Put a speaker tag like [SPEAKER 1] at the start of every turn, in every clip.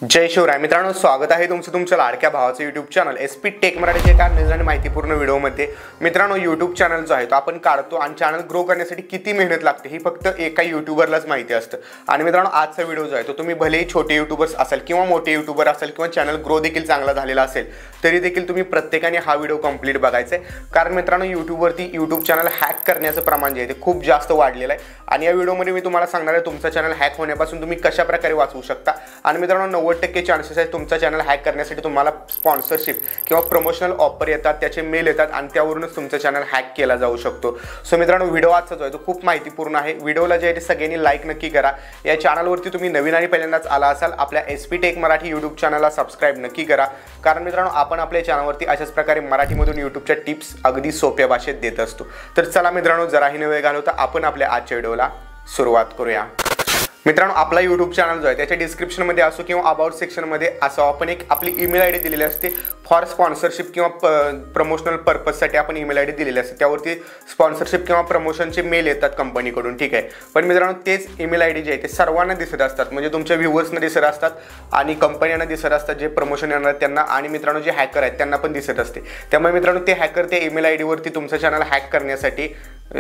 [SPEAKER 1] जय शिवराय मित्रांनो, स्वागत आहे तुमचं तुमच्या लाडक्या भावाचं यूट्यूब चॅनल SP टेक मराठीचे एका नवीन माहितीपूर्ण व्हिडिओमध्ये। मित्रांनो, यूट्यूब चॅनल जो आहे तो आपण काढतो आणि चॅनल ग्रो करण्यासाठी किती मेहनत लागते ही फक्त एका यूट्यूबरलाच माहिती असतं। आणि मित्रांनो, आजचा व्हिडिओ जो आहे तो तुम्ही भलेही छोटे यूट्यूबर्स असेल किंवा मोठे यूट्यूबर असेल किंवा चॅनल ग्रो देखील चांगला झालेला असेल तरी देखील तुम्ही प्रत्येकाने हा व्हिडिओ कंप्लीट बघायचा आहे। कारण मित्रांनो, यूट्यूबवरती यूट्यूब चॅनल हॅक करण्याचं प्रमाण जे आहे ते खूप जास्त वाढलेलं आहे आणि या व्हिडिओमध्ये मी तुम्हाला सांगणार आहे तुमचं चॅनल हॅक होण्यापासून तुम्ही कशा प्रकारे वाचवू शकता। आणि मित्रांनो, 90% चान्सेस आहे तुमचा चॅनल हॅक करण्यासाठी तुम्हाला स्पॉन्सरशिप किंवा प्रमोशनल ऑफर येतात, त्याचे मेल येतात आणि त्यावरूनच तुमचा चॅनल हॅक केला जाऊ शकतो। सो मित्रांनो, व्हिडिओ आजचा जो आहे तो खूप माहितीपूर्ण आहे। व्हिडिओला जे आहे ते सगळ्यांनी लाईक नक्की करा। या चॅनलवरती तुम्ही नवीन आणि पहिल्यांदाच आला असाल, आपल्या SP टेक मराठी यूट्यूब चॅनलला सबस्क्राइब नक्की करा। कारण मित्रांनो, आपण आपल्या चॅनलवरती अशाच प्रकारे मराठीमधून यूट्यूबच्या टिप्स अगदी सोप्या भाषेत देत असतो। तर चला मित्रांनो, जराही न वेळ घालवता आपण आपल्या आजच्या व्हिडिओला सुरुवात करूया। मित्रांनो, आपला यूट्यूब चॅनल जो आहे त्याच्या डिस्क्रिप्शनमध्ये असो किंवा अबाउट सेक्शनमध्ये असो आपण एक आपली ईमेल ID दिलेली असते फॉर स्पॉन्सरशिप किंवा प्रमोशनल पर्पजसाठी आपण ईमेल ID दिलेली असते। त्यावरती स्पॉन्सरशिप किंवा प्रमोशनचे मेल येतात कंपनीकडून, ठीक आहे। पण मित्रांनो, तेच ईमेल ID जे आहे ते सर्वांना दिसत असतात, म्हणजे तुमच्या व्ह्यूअर्सना दिसत असतात आणि कंपन्यांना दिसत असतात जे प्रमोशन येणार त्यांना, आणि मित्रांनो जे हॅकर आहेत त्यांना पण दिसत असते। त्यामुळे मित्रांनो, ते हॅकर त्या ईमेल ID वरती तुमचं चॅनल हॅक करण्यासाठी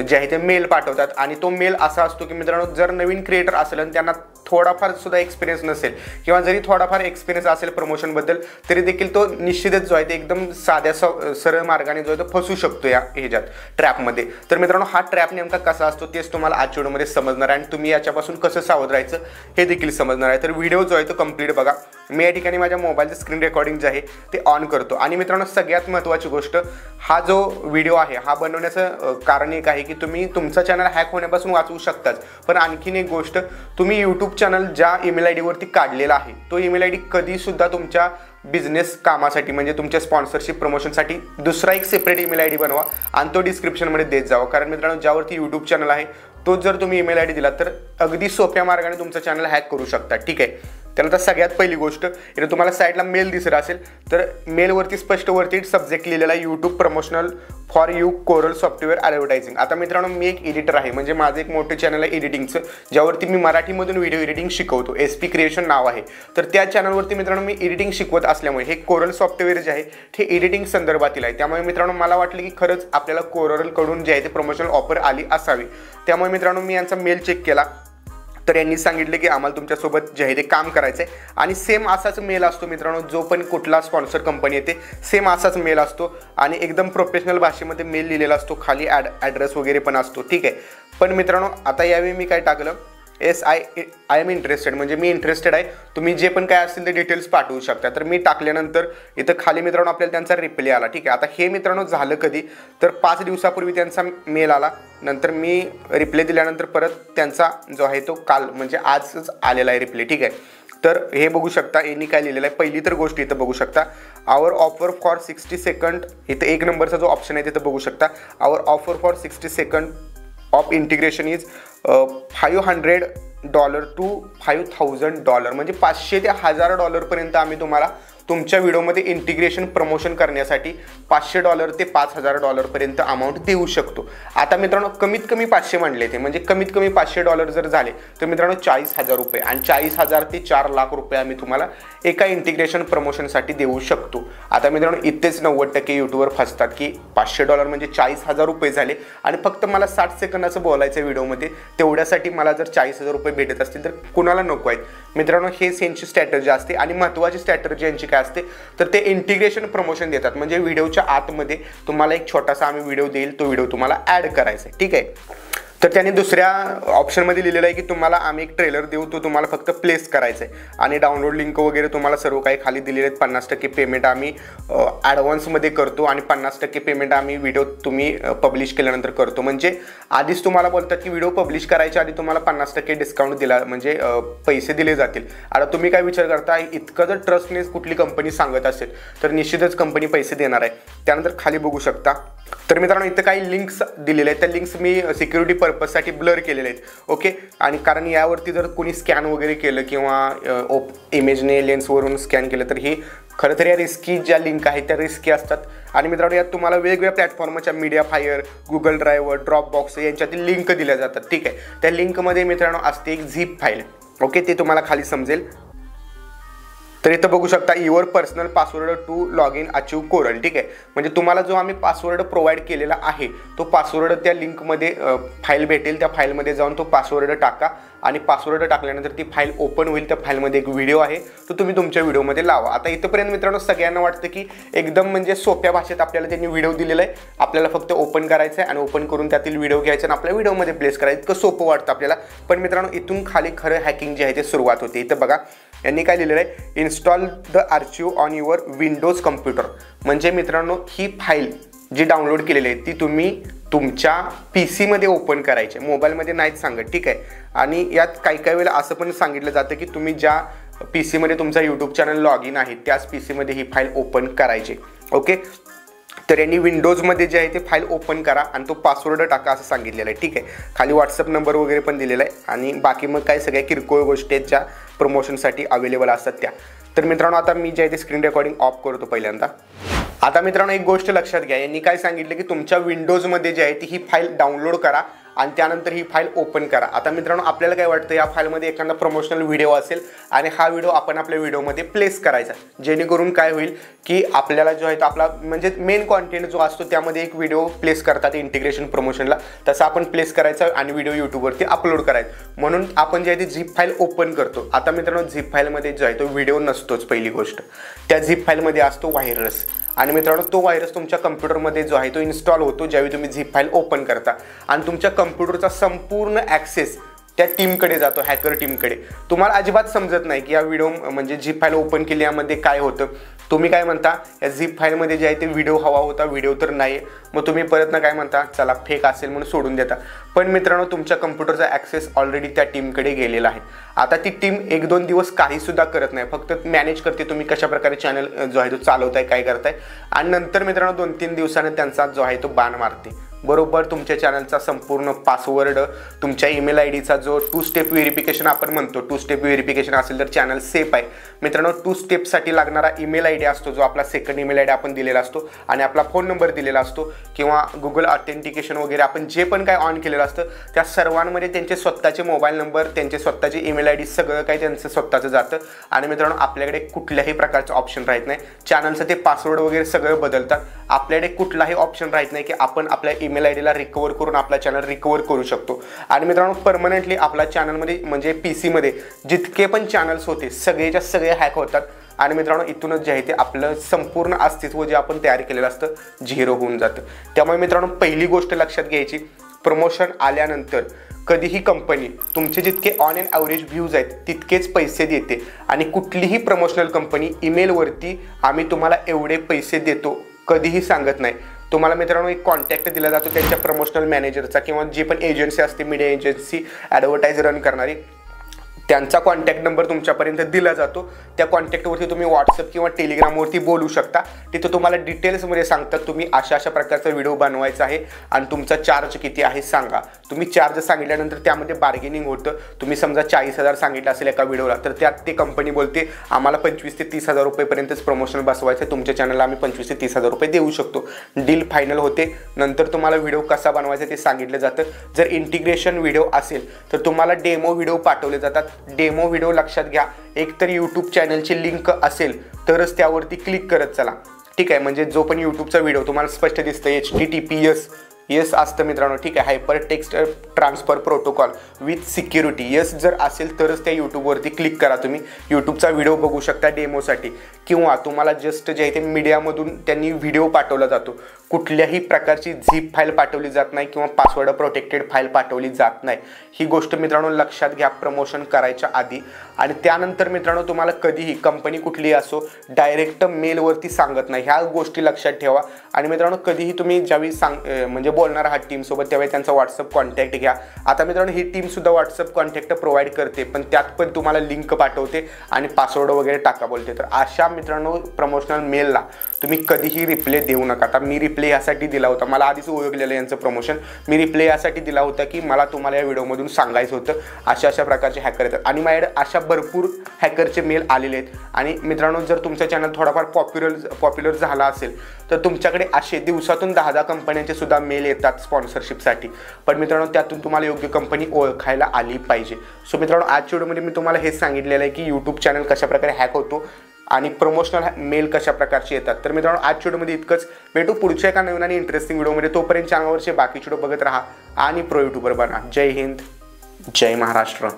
[SPEAKER 1] जे आहे ते मेल पाठवतात आणि तो मेल असा असतो की मित्रांनो, जर नवीन क्रिएटर असेल आणि त्यांना थोडाफार सुद्धा एक्सपिरियन्स नसेल किंवा जरी थोडाफार एक्सपिरियन्स असेल प्रमोशनबद्दल तरी देखील तो निश्चितच जो आहे ते एकदम साध्या सरळ मार्गाने जो आहे तो फसू शकतो या ह्याच्यात ट्रॅपमध्ये। तर मित्रांनो, हा ट्रॅप नेमका कसा असतो तेच तुम्हाला आजच्या व्हिडिओमध्ये समजणार आहे आणि तुम्ही याच्यापासून कसं सावध राहायचं हे देखील समजणार आहे। तर व्हिडिओ जो आहे तो कंप्लीट बघा। मी या ठिकाणी माझ्या मोबाईलचं स्क्रीन रेकॉर्डिंग जे आहे ते ऑन करतो आणि मित्रांनो, सगळ्यात महत्त्वाची गोष्ट, हा जो व्हिडिओ आहे हा बनवण्याचं कारण एक आहे की तुम्ही तुमचा चॅनल हॅक होण्यापासून वाचवू शकताच, पण आणखीन एक गोष्ट, तुम्ही यूट्यूब चॅनल ज्या ईमेल ID वरती काढलेला आहे तो ईमेल ID कधी सुद्धा तुमच्या बिझनेस कामासाठी म्हणजे तुमच्या स्पॉन्सरशिप प्रमोशनसाठी दुसरा एक सेपरेट ईमेल ID बनवा आणि तो डिस्क्रिप्शनमध्ये देत जावा। कारण मित्रांनो, ज्यावरती यूट्यूब चॅनल आहे तो जर तुम्ही ईमेल ID दिला तर अगदी सोप्या मार्गाने तुमचं चॅनल हॅक करू शकता, ठीक आहे। त्यानंतर सगळ्यात पहिली गोष्ट, इथे तुम्हाला साईडला मेल दिसत असेल तर मेलवरती स्पष्ट वरती सब्जेक्ट लिहिलेला आहे YouTube promotional for you coral software advertising. आता मित्रांनो, मी एक एडिटर आहे, म्हणजे माझं एक मोठं चॅनल आहे एडिटिंगचं, ज्यावरती मी मराठीमधून व्हिडिओ एडिटिंग शिकवतो। SP क्रिएशन नाव आहे। तर त्या चॅनलवरती मित्रांनो मी एडिटिंग शिकवत असल्यामुळे हे कोरल सॉफ्टवेअर जे आहे ते एडिटिंग संदर्भातील आहे। त्यामुळे मित्रांनो, मला वाटलं की खरंच आपल्याला कोरलकडून जे आहे ते प्रमोशनल ऑफर आली असावी। त्यामुळे मित्रांनो, मी यांचा मेल चेक केला तर यांनी सांगितले की आम्हाला तुमच्यासोबत जे आहे ते काम करायचं आहे आणि सेम असाच मेल असतो मित्रांनो, जो पण कुठला स्पॉन्सर कंपनी येते सेम असाच मेल असतो आणि एकदम प्रोफेशनल भाषेमध्ये मेल लिहिलेला असतो, खाली ॲड्रेस वगैरे पण असतो, ठीक आहे। पण मित्रांनो, आता यावेळी मी काय टाकलं, आय एम इंटरेस्टेड, म्हणजे मी इंटरेस्टेड आहे, तुम्ही जे पण काय असतील ते डिटेल्स पाठवू शकता। तर मी टाकल्यानंतर इथं खाली मित्रांनो आपल्याला त्यांचा रिप्लाय आला, ठीक आहे। आता हे मित्रांनो झालं कधी, तर 5 दिवसापूर्वी त्यांचा मेल आला, नंतर मी रिप्लाय दिल्यानंतर परत त्यांचा जो आहे तो काल म्हणजे आजच आलेला आहे रिप्लाय, ठीक आहे। तर हे बघू शकता यांनी काय लिहिलेलं आहे। पहिली तर गोष्ट इथं बघू शकता, आवर ऑफर फॉर 60 सेकंड, इथं 1 नंबरचा जो ऑप्शन आहे तिथं बघू शकता, our offer for 60 second of integration is $500 to $5,000, म्हणजे $500 ते $1,000 पर्यंत आम्ही तुम्हाला तुमच्या व्हिडिओमध्ये इंटिग्रेशन प्रमोशन करण्यासाठी $500 ते $5,000 पर्यंत अमाऊंट देऊ शकतो। आता मित्रांनो, कमीत कमी 500 म्हणले ते, म्हणजे कमीत कमी $500 जर झाले तर मित्रांनो 40,000 रुपये, आणि 40,000 ते 4 लाख रुपये आम्ही तुम्हाला एका इंटिग्रेशन प्रमोशनसाठी देऊ शकतो। आता मित्रांनो, इथेच 90% यूट्यूबर फसतात की $500 म्हणजे 40,000 रुपये झाले आणि फक्त मला 60 सेकंदाचं बोलायचं व्हिडिओमध्ये, तेवढ्यासाठी मला जर 40,000 रुपये भेटत असतील तर कुणाला नको आहेत मित्रांनो। हेच यांची स्ट्रॅटर्जी असते आणि महत्त्वाची स्ट्रॅटर्जी यांची काय असते तर ते इंटिग्रेशन प्रमोशन देतात, म्हणजे व्हिडिओच्या आतमध्ये तुम्हाला एक छोटासा आम्ही व्हिडिओ देईल, तो व्हिडिओ तुम्हाला ॲड करायचा आहे, ठीक आहे। तर त्यांनी दुसऱ्या ऑप्शनमध्ये लिहिलेलं आहे की तुम्हाला आम्ही एक ट्रेलर देऊ, तो तुम्हाला फक्त प्लेस करायचा आहे आणि डाउनलोड लिंक वगैरे तुम्हाला सर्व काही खाली दिलेले आहेत। 50% पेमेंट आम्ही ॲडव्हान्समध्ये करतो आणि 50% पेमेंट आम्ही व्हिडिओ तुम्ही पब्लिश केल्यानंतर करतो, म्हणजे आधीच तुम्हाला बोलतात की व्हिडिओ पब्लिश करायच्या आधी तुम्हाला 50% डिस्काउंट दिला, म्हणजे पैसे दिले जातील। आता तुम्ही काय विचार करता, इतकं जर ट्रस्टनेस कुठली कंपनी सांगत असेल तर निश्चितच कंपनी पैसे देणार आहे। त्यानंतर खाली बघू शकता, तर मित्रांनो इथं काही लिंक्स दिलेले आहेत, त्या लिंक्स मी सिक्युरिटी पर्पजसाठी ब्लर केलेले आहेत, ओके। आणि कारण यावरती जर कोणी स्कॅन वगैरे केलं किंवा इमेजने लेन्सवरून स्कॅन केलं तर हे खरं तर या रिस्की ज्या लिंक आहेत त्या रिस्की असतात। आणि मित्रांनो, यात तुम्हाला वेगवेगळ्या प्लॅटफॉर्मच्या मीडियाफायर, गुगल ड्राईव्ह, ड्रॉपबॉक्स यांच्यातील लिंक दिल्या जातात, ठीक आहे। त्या लिंकमध्ये मित्रांनो असते एक झिप फाईल, ओके, ते तुम्हाला खाली समजेल। तर इथं बघू शकता your personal password to log in achieve कोरल, ठीक आहे. म्हणजे तुम्हाला जो आम्ही पासवर्ड प्रोव्हाइड केलेला आहे तो पासवर्ड त्या लिंकमध्ये फाईल भेटेल, त्या फाईलमध्ये जाऊन तो पासवर्ड टाका आणि पासवर्ड टाकल्यानंतर ती फाईल ओपन होईल. त्या फाईलमध्ये एक व्हिडिओ आहे तो तुम्ही तुमच्या व्हिडिओमध्ये लावा. आता इथंपर्यंत मित्रांनो सगळ्यांना वाटतं की एकदम म्हणजे सोप्या भाषेत आपल्याला त्यांनी व्हिडिओ दिलेला आहे, आपल्याला फक्त ओपन करायचं आहे आणि ओपन करून त्यातील व्हिडिओ घ्यायचा आणि आपल्या व्हिडिओमध्ये प्लेस करायचं. इतकं सोपं वाटतं आपल्याला, पण मित्रांनो इथून खाली खरं हॅकिंग जे आहे ते सुरुवात होते. इथं बघा यांनी काय लिहिलेलं आहे, install the archive on your Windows computer. म्हणजे मित्रांनो ही फाईल जी डाउनलोड केलेली आहे ती तुम्ही तुमच्या PC मध्ये ओपन करायचे, मोबाईलमध्ये नाहीच सांगत, ठीक आहे. आणि यात काही वेळेला असं पण सांगितलं जातं की तुम्ही ज्या PC मध्ये तुमचा यूट्यूब चॅनल लॉग इन आहे त्याच PC मध्ये ही फाईल ओपन करायची. ओके, तर यांनी विंडोजमध्ये जे आहे ते फाईल ओपन करा आणि तो पासवर्ड टाका असं सांगितलेलं आहे, ठीक आहे. खाली व्हॉट्सअप नंबर वगैरे पण दिलेला आहे आणि बाकी मग काय सगळ्या किरकोळ गोष्टी आहेत ज्या प्रमोशनसाठी अवेलेबल असतात त्या. तर मित्रांनो आता मी जे आहे ते स्क्रीन रेकॉर्डिंग ऑफ करतो पहिल्यांदा. आता मित्रांनो एक गोष्ट लक्षात घ्या, यांनी काय सांगितलं की तुमच्या विंडोजमध्ये जे आहे ती ही फाईल डाउनलोड करा आणि त्यानंतर ही फाईल ओपन करा. आता मित्रांनो आपल्याला काय वाटतं या फाईलमध्ये एखादा प्रमोशनल व्हिडिओ असेल आणि हा व्हिडिओ आपण आपल्या व्हिडिओमध्ये प्लेस करायचा, जेणेकरून काय होईल की आपल्याला जो आहे तो आपला म्हणजे मेन कॉन्टेंट जो असतो त्यामध्ये एक व्हिडिओ प्लेस करतात इंटिग्रेशन प्रमोशनला, तसं आपण प्लेस करायचा आणि व्हिडिओ यूट्यूबवरती अपलोड करायचा. म्हणून आपण जे आहे ती झिप फाईल ओपन करतो. आता मित्रांनो झिप फाईलमध्ये जो आहे तो व्हिडिओ नसतोच, पहिली गोष्ट. त्या झिप फाईलमध्ये असतो व्हायरस आणि मित्रांनो तो व्हायरस तुमच्या कम्प्युटरमध्ये जो आहे तो इन्स्टॉल होतो ज्यावेळी तुम्ही झिप फाईल ओपन करता आणि तुमच्या कम्प्युटरचा संपूर्ण ॲक्सेस त्या टीमकडे जातो, हॅकर टीमकडे. तुम्हाला अजिबात समजत नाही की या व्हिडिओ म्हणजे झिप फाईल ओपन केल्यामध्ये काय होतं. तुम्ही काय म्हणता या झिप फाईलमध्ये जे आहे ते व्हिडिओ हवा होता, व्हिडिओ तर नाही. मग तुम्ही परत ना काय म्हणता, चला फेक असेल म्हणून सोडून देता. पण मित्रांनो तुमच्या कम्प्युटरचा ॲक्सेस ऑलरेडी त्या टीमकडे गेलेला आहे. आता ती टीम 1-2 दिवस काहीसुद्धा करत नाही, फक्त मॅनेज करते तुम्ही कशाप्रकारे चॅनल जो आहे तो चालवताय, काय करताय. आणि नंतर मित्रांनो 2-3 दिवसाने त्यांचा जो आहे तो बाण मारते. बरोबर तुमच्या चॅनलचा संपूर्ण पासवर्ड, तुमच्या ईमेल आयडीचा जो 2 स्टेप व्हेरिफिकेशन आपण म्हणतो, 2 स्टेप व्हेरिफिकेशन असेल तर चॅनल सेफ आहे. मित्रांनो 2 स्टेपसाठी लागणारा ईमेल आयडी असतो जो आपला सेकंड ईमेल आयडी आपण दिलेला असतो आणि आपला फोन नंबर दिलेला असतो किंवा गुगल ऑथेंटिकेशन वगैरे आपण जे पण काय ऑन केलेलं असतं त्या सर्वांमध्ये त्यांचे स्वतःचे मोबाईल नंबर, त्यांचे स्वतःचे ईमेल आयडी सगळं काही त्यांचं स्वतःचं जातं. आणि मित्रांनो आपल्याकडे कुठल्याही प्रकारचं ऑप्शन राहत नाही, चॅनलचं ते पासवर्ड वगैरे सगळं बदलतात. आपल्याकडे कुठलाही ऑप्शन राहत नाही की आपण आपल्या ईमेल आयडीला रिकवर करून आपला चॅनल रिकवर करू शकतो. आणि मित्रांनो परमनंटली आपल्या चॅनलमध्ये म्हणजे PC मध्ये जितके पण चॅनल्स होते सगळेच्या सगळे हॅक होतात. आणि मित्रांनो इथूनच जे आहे ते आपलं संपूर्ण अस्तित्व जे आपण तयार केलेलं असतं झिरो होऊन जातं. त्यामुळे मित्रांनो पहिली गोष्ट लक्षात घ्यायची, प्रमोशन आल्यानंतर कधीही कंपनी तुमचे जितके ऑन एन ॲव्हरेज व्ह्यूज आहेत तितकेच पैसे देते. आणि कुठलीही प्रमोशनल कंपनी ईमेलवरती आम्ही तुम्हाला एवढे पैसे देतो कधीही सांगत नाही. तुम्हाला मित्रांनो एक कॉन्टॅक्ट दिला जातो त्यांच्या प्रमोशनल मॅनेजरचा किंवा जी पण एजन्सी असते, मीडिया एजन्सी ॲडव्हर्टाईज रन करणारी, त्यांचा कॉन्टॅक्ट नंबर तुमच्यापर्यंत दिला जातो. त्या कॉन्टॅक्टवरती तुम्ही व्हॉट्सअप किंवा टेलिग्रामवरती बोलू शकता. तिथं तुम्हाला डिटेल्समध्ये सांगतात तुम्ही अशा प्रकारचा व्हिडिओ बनवायचा आहे आणि तुमचा चार्ज किती आहे सांगा. तुम्ही चार्ज सांगितल्यानंतर त्यामध्ये बार्गेनिंग होतं. तुम्ही समजा 40,000 सांगितलं असेल एका व्हिडिओला तर त्यात ते कंपनी बोलते आम्हाला 25,000 ते 30,000 रुपयेपर्यंतच प्रमोशन बसवायचं आहे, तुमच्या चॅनलला आम्ही 25,000 ते 30,000 रुपये देऊ शकतो. डील फायनल होते. नंतर तुम्हाला व्हिडिओ कसा बनवायचा ते सांगितलं जातं. जर इंटिग्रेशन व्हिडिओ असेल तर तुम्हाला डेमो व्हिडिओ पाठवले जातात. डेमो व्हिडिओ लक्षात घ्या, एकतर यूट्यूब चॅनलची लिंक असेल तरच त्यावरती क्लिक करत चला, ठीक आहे. म्हणजे जो पण यूट्यूबचा व्हिडिओ तुम्हाला स्पष्ट दिसतं HTTPS येस असतं मित्रांनो, ठीक आहे. Hyper text transfer protocol with security yes जर असेल तरच त्या यूट्यूबवरती क्लिक करा. तुम्ही यूट्यूबचा व्हिडिओ बघू शकता डेमोसाठी. किंवा तुम्हाला जस्ट जे आहे ते मीडियामधून त्यांनी व्हिडिओ पाठवला जातो. कुठल्याही प्रकारची झिप फाईल पाठवली जात नाही किंवा पासवर्ड प्रोटेक्टेड फाईल पाठवली जात नाही. ही गोष्ट मित्रांनो लक्षात घ्या प्रमोशन करायच्या आधी. आणि त्यानंतर मित्रांनो तुम्हाला कधीही कंपनी कुठलीही असो डायरेक्ट मेलवरती सांगत नाही, ह्या गोष्टी लक्षात ठेवा. आणि मित्रांनो कधीही तुम्ही ज्यावेळी म्हणजे बोलणार आहात टीमसोबत त्यावेळी त्यांचा व्हॉट्सअप कॉन्टॅक्ट घ्या. आता मित्रांनो ही टीमसुद्धा व्हॉट्सअप कॉन्टॅक्ट प्रोव्हाइड करते, पण त्यात पण तुम्हाला लिंक पाठवते आणि पासवर्ड वगैरे टाका बोलते. तर अशा मित्रांनो प्रमोशनल मेलला तुम्ही कधीही रिप्लाय देऊ नका. आता मी रिप्लाय यासाठी दिला होता, मला आधीच ओळखलेलं यांचं प्रमोशन, मी रिप्लाय यासाठी दिला होता की मला तुम्हाला या व्हिडिओमधून सांगायचं होतं अशा प्रकारचे हॅकर येतात. आणि माझ्याकडे अशा भरपूर हॅकरचे मेल आलेले आहेत. आणि मित्रांनो जर तुमचा चॅनल थोडाफार पॉप्युलर झाला असेल तर तुमच्याकडे असे दिवसातून 10 कंपन्यांचे सुद्धा मेल येतात स्पॉन्सरशिपसाठी. पण मित्रांनो त्यातून तुम्हाला योग्य कंपनी ओळखायला आली पाहिजे. सो मित्रांनो आजच्या व्हिडिओमध्ये मी तुम्हाला हेच सांगितलेलं आहे की यूट्यूब चॅनल कशाप्रकारे हॅक होतो आणि प्रमोशनल मेल कशा प्रकारचे येतात. तर मित्रांनो आजच्या व्हिडिओमध्ये इतकंच. भेटू पुढच्या एका नवीन आणि इंटरेस्टिंग व्हिडिओमध्ये. तोपर्यंत चॅनलवरचे बाकीचे व्हिडिओ बघत राहा आणि प्रो यूट्यूबर बना. जय हिंद, जय महाराष्ट्र.